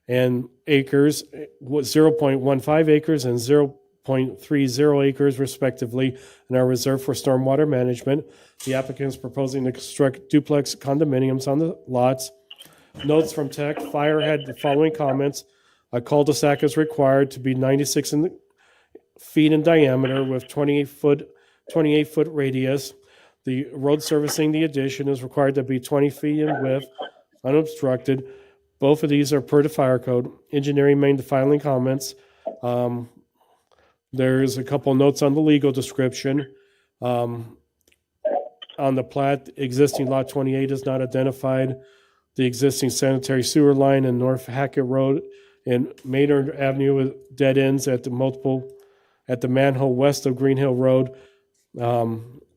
and acres, 0.15 acres and 0.30 acres respectively, and are reserved for stormwater management. The applicant is proposing to construct duplex condominiums on the lots. Notes from Tech Fire had the following comments. A cul-de-sac is required to be 96 feet in diameter with 28-foot radius. The road servicing the addition is required to be 20 feet in width, unobstructed. Both of these are per the fire code. Engineering made the following comments. There's a couple notes on the legal description. On the plat, existing lot 28 is not identified. The existing sanitary sewer line in North Hackett Road and Maynard Avenue with dead ends at the manhole west of Green Hill Road.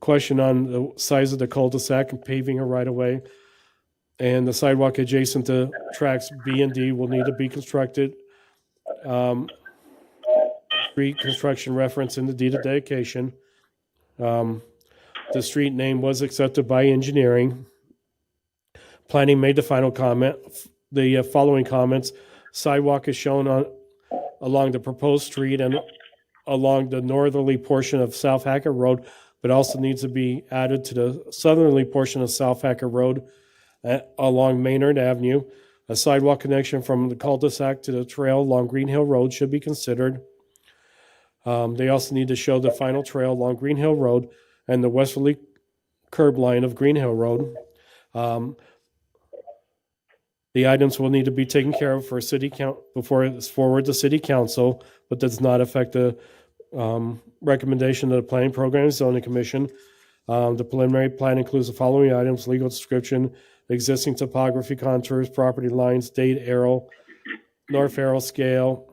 Question on the size of the cul-de-sac and paving a right-of-way. And the sidewalk adjacent to tracks B and D will need to be constructed. Street construction reference in the deed of dedication. The street name was accepted by engineering. Planning made the final comment. The following comments. Sidewalk is shown along the proposed street and along the northerly portion of South Hackett Road, but also needs to be added to the southerly portion of South Hackett Road along Maynard Avenue. A sidewalk connection from the cul-de-sac to the trail along Green Hill Road should be considered. They also need to show the final trail along Green Hill Road and the westerly curb line of Green Hill Road. The items will need to be taken care of for city council before it's forwarded to city council, but does not affect the recommendation of the Planning Program and Zoning Commission. The preliminary plan includes the following items: legal description, existing topography, contours, property lines, date arrow, north arrow scale,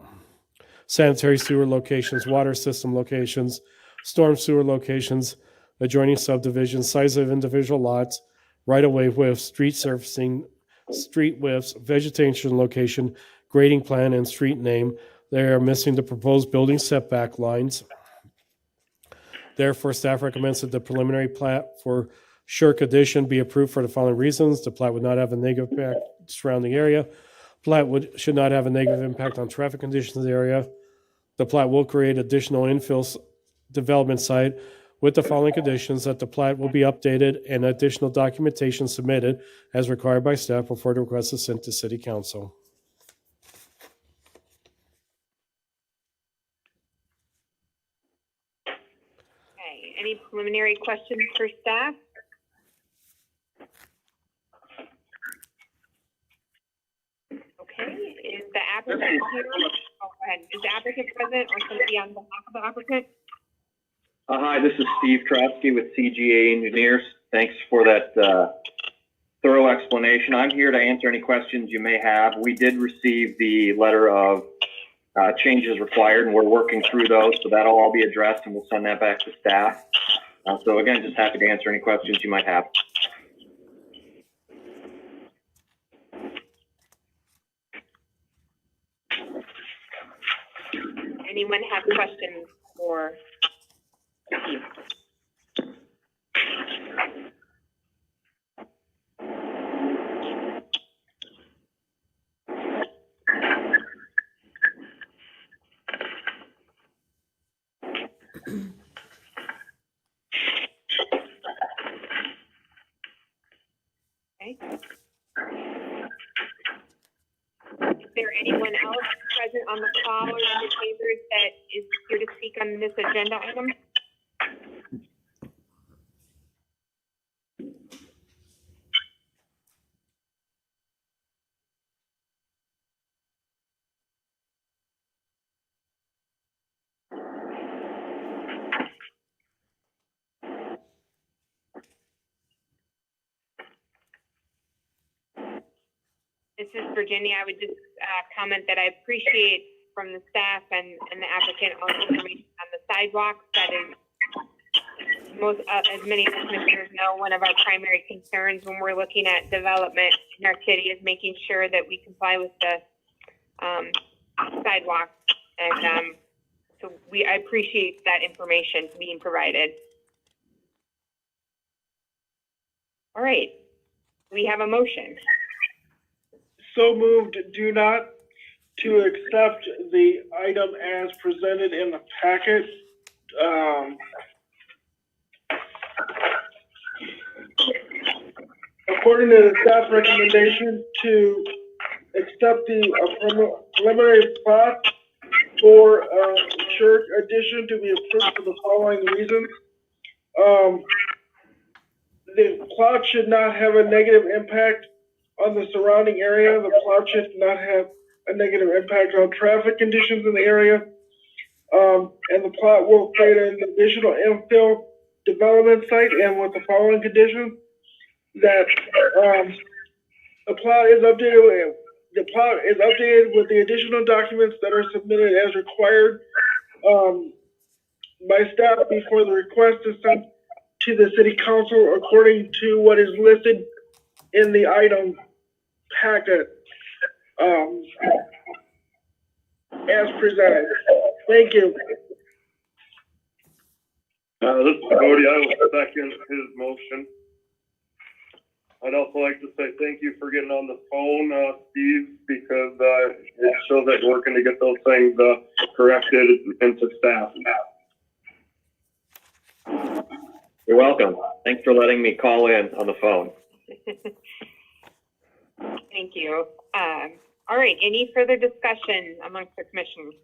sanitary sewer locations, water system locations, storm sewer locations, adjoining subdivisions, size of individual lots, right-of-way width, street surfacing, street widths, vegetation location, grading plan, and street name. They are missing the proposed building setback lines. Therefore, staff recommends that the preliminary plat for Shirk Addition be approved for the following reasons. The plat would not have a negative impact surrounding area. Plat should not have a negative impact on traffic conditions in the area. The plat will create additional infill development site with the following conditions: that the plat will be updated and additional documentation submitted as required by staff before the request is sent to City Council. Okay, any preliminary questions for staff? Okay, is the applicant here? Oh, go ahead. Is the applicant present or somebody on behalf of the applicant? Hi, this is Steve Trotsky with CGA Engineers. Thanks for that thorough explanation. I'm here to answer any questions you may have. We did receive the letter of changes required, and we're working through those, so that'll all be addressed, and we'll send that back to staff. So again, just happy to answer any questions you might have. Anyone have questions for Steve? Okay. Is there anyone else present on the call or in the chambers that is here to speak on this agenda item? This is Virginia. I would just comment that I appreciate from the staff and the applicant all the information on the sidewalks. That is as many commissioners know, one of our primary concerns when we're looking at development in our city is making sure that we comply with the sidewalks. And so I appreciate that information being provided. All right, we have a motion. So moved, do not to accept the item as presented in the packet. According to the staff recommendation, to accept the preliminary plat for church addition to be approved for the following reasons. The plot should not have a negative impact on the surrounding area. The plot should not have a negative impact on traffic conditions in the area. And the plot will create an additional infill development site, and with the following conditions, that the plot is updated with the additional documents that are submitted as required by staff before the request is sent to the city council according to what is listed in the item packet as presented. Thank you. This is Cody. I will second his motion. I'd also like to say thank you for getting on the phone, Steve, because it shows that you're working to get those things corrected into staff. You're welcome. Thanks for letting me call in on the phone. Thank you. All right, any further discussion amongst the commissioners?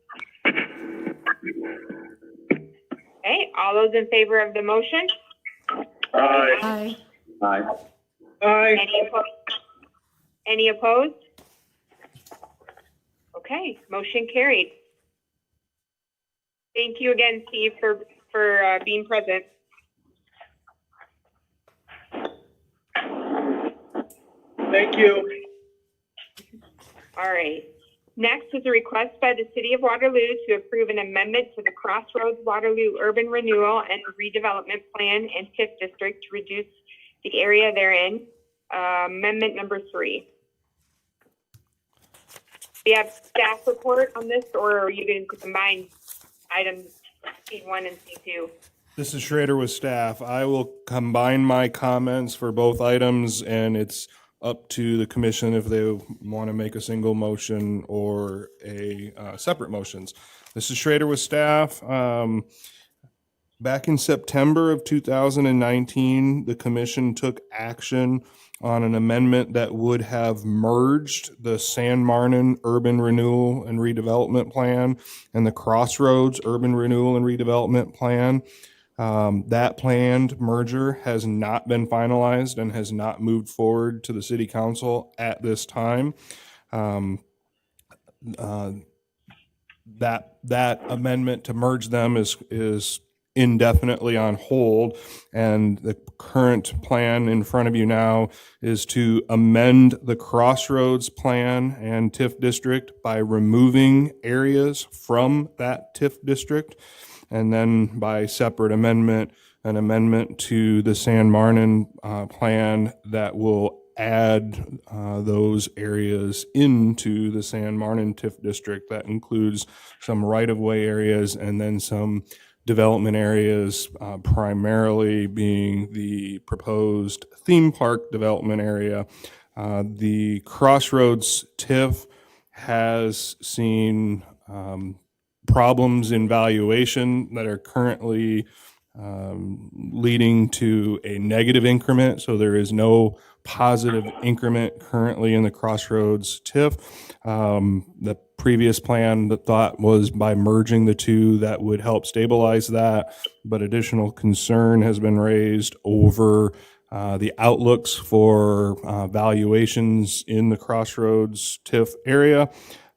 Okay, all those in favor of the motion? Aye. Aye. Aye. Aye. Any opposed? Okay, motion carried. Thank you again, Steve, for being present. Thank you. All right. Next is a request by the City of Waterloo to approve an amendment to the Crossroads Waterloo Urban Renewal and Redevelopment Plan and TIF District to reduce the area therein. Amendment number 3. Do you have staff report on this, or are you going to combine items C1 and C2? This is Schrader with staff. I will combine my comments for both items, and it's up to the commission if they want to make a single motion or a separate motions. This is Schrader with staff. Back in September of 2019, the commission took action on an amendment that would have merged the San Martin Urban Renewal and Redevelopment Plan and the Crossroads Urban Renewal and Redevelopment Plan. That planned merger has not been finalized and has not moved forward to the city council at this time. That amendment to merge them is indefinitely on hold. And the current plan in front of you now is to amend the Crossroads plan and TIF district by removing areas from that TIF district. And then by separate amendment, an amendment to the San Martin plan that will add those areas into the San Martin TIF district. That includes some right-of-way areas and then some development areas, primarily being the proposed theme park development area. The Crossroads TIF has seen problems in valuation that are currently leading to a negative increment. So there is no positive increment currently in the Crossroads TIF. The previous plan, the thought was by merging the two that would help stabilize that, but additional concern has been raised over the outlooks for valuations in the Crossroads TIF area.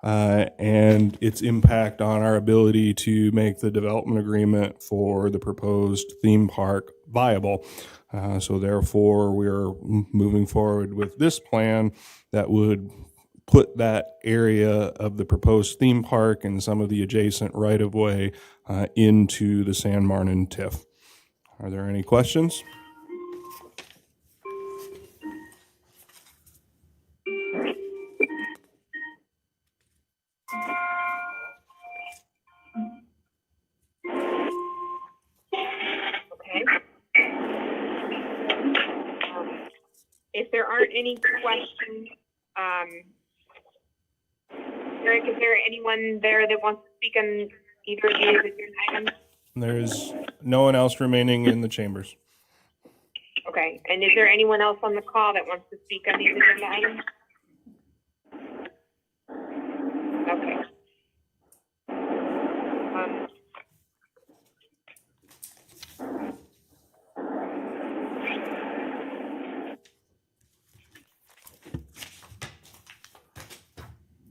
And its impact on our ability to make the development agreement for the proposed theme park viable. So therefore, we're moving forward with this plan that would put that area of the proposed theme park and some of the adjacent right-of-way into the San Martin TIF. Are there any questions? If there aren't any questions, Eric, is there anyone there that wants to speak on either of these agenda items? There's no one else remaining in the chambers. Okay, and is there anyone else on the call that wants to speak on these agenda items? Okay.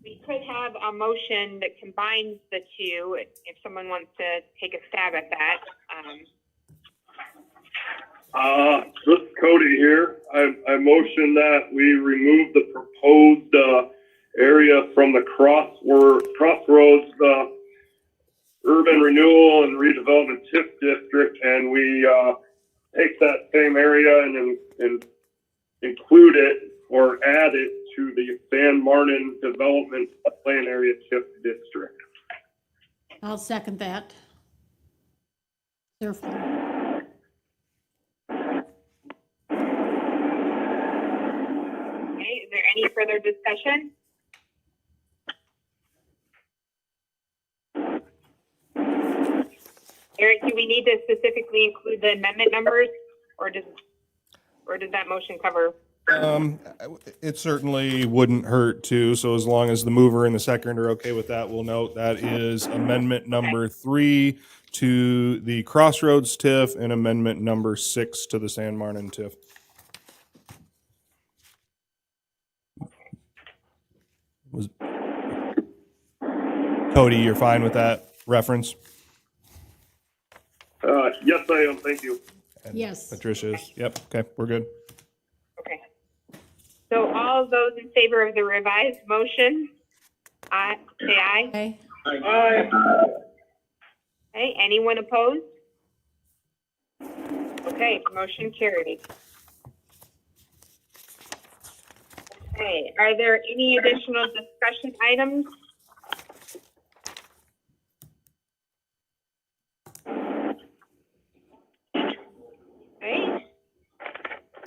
We could have a motion that combines the two, if someone wants to take a stab at that. This is Cody here. I motion that we remove the proposed area from the Crossroads Urban Renewal and Redevelopment TIF district, and we take that same area and include it or add it to the San Martin Development Plan Area TIF district. I'll second that. Therefore. Okay, is there any further discussion? Eric, do we need to specifically include the amendment numbers, or does that motion cover? It certainly wouldn't hurt to, so as long as the mover and the second are okay with that, we'll note that is amendment number 3 to the Crossroads TIF and amendment number 6 to the San Martin TIF. Cody, you're fine with that reference? Yes, I am. Thank you. And yes. Patricia is. Yep. Okay, we're good. Okay. So all those in favor of the revised motion, say aye. Okay. Aye. Okay, anyone opposed? Okay, motion carried. Okay, are there any additional discussion items? Okay.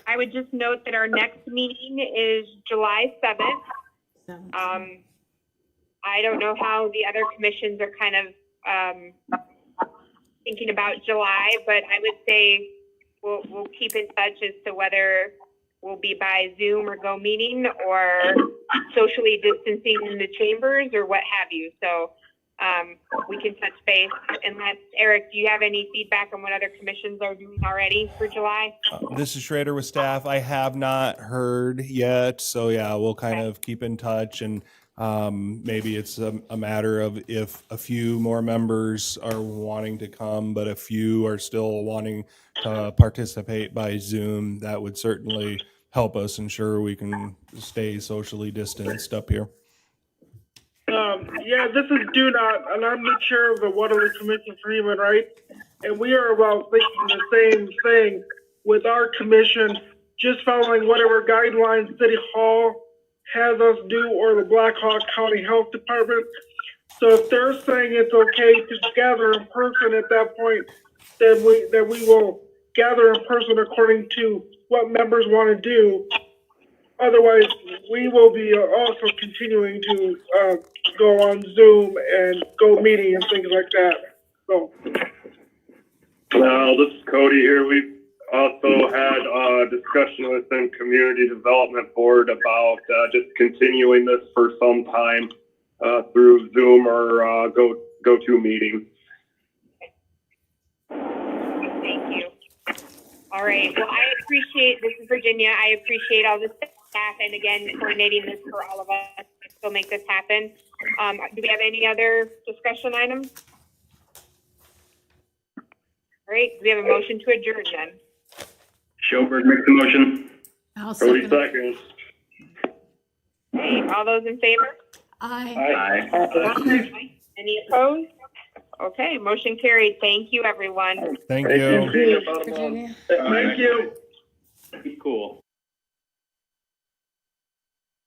I would just note that our next meeting is July 7th. I don't know how the other commissions are kind of thinking about July, but I would say we'll keep in touch as to whether we'll be by Zoom or Go Meeting or socially distancing in the chambers or what have you. So we can touch base. Unless, Eric, do you have any feedback on what other commissions are doing already for July? This is Schrader with staff. I have not heard yet, so yeah, we'll kind of keep in touch, and Maybe it's a matter of if a few more members are wanting to come, but a few are still wanting to participate by Zoom, that would certainly help us ensure we can stay socially distanced up here. Yeah, this is Dunot, and I'm the chair of the Waterloo Commission for Human Rights, and we are about thinking the same thing with our commission, just following whatever guidelines City Hall has us do or the Black Hawk County Health Department. So if they're saying it's okay to gather in person at that point, then we will gather in person according to what members want to do. Otherwise, we will be also continuing to go on Zoom and go meeting and things like that. So. This is Cody here. We've also had a discussion within Community Development Board about just continuing this for some time through Zoom or go-to meeting. Thank you. All right. Well, this is Virginia. I appreciate all the staff and again, coordinating this for all of us to still make this happen. Do we have any other discussion items? All right. Do we have a motion to adjourn then? Schoberg makes the motion. I'll Cody second. seconds. Okay. All those in favor? Aye. Aye. Any opposed? Okay. Motion carried. Thank you, everyone. Thank you. Virginia. Thank you. Cool.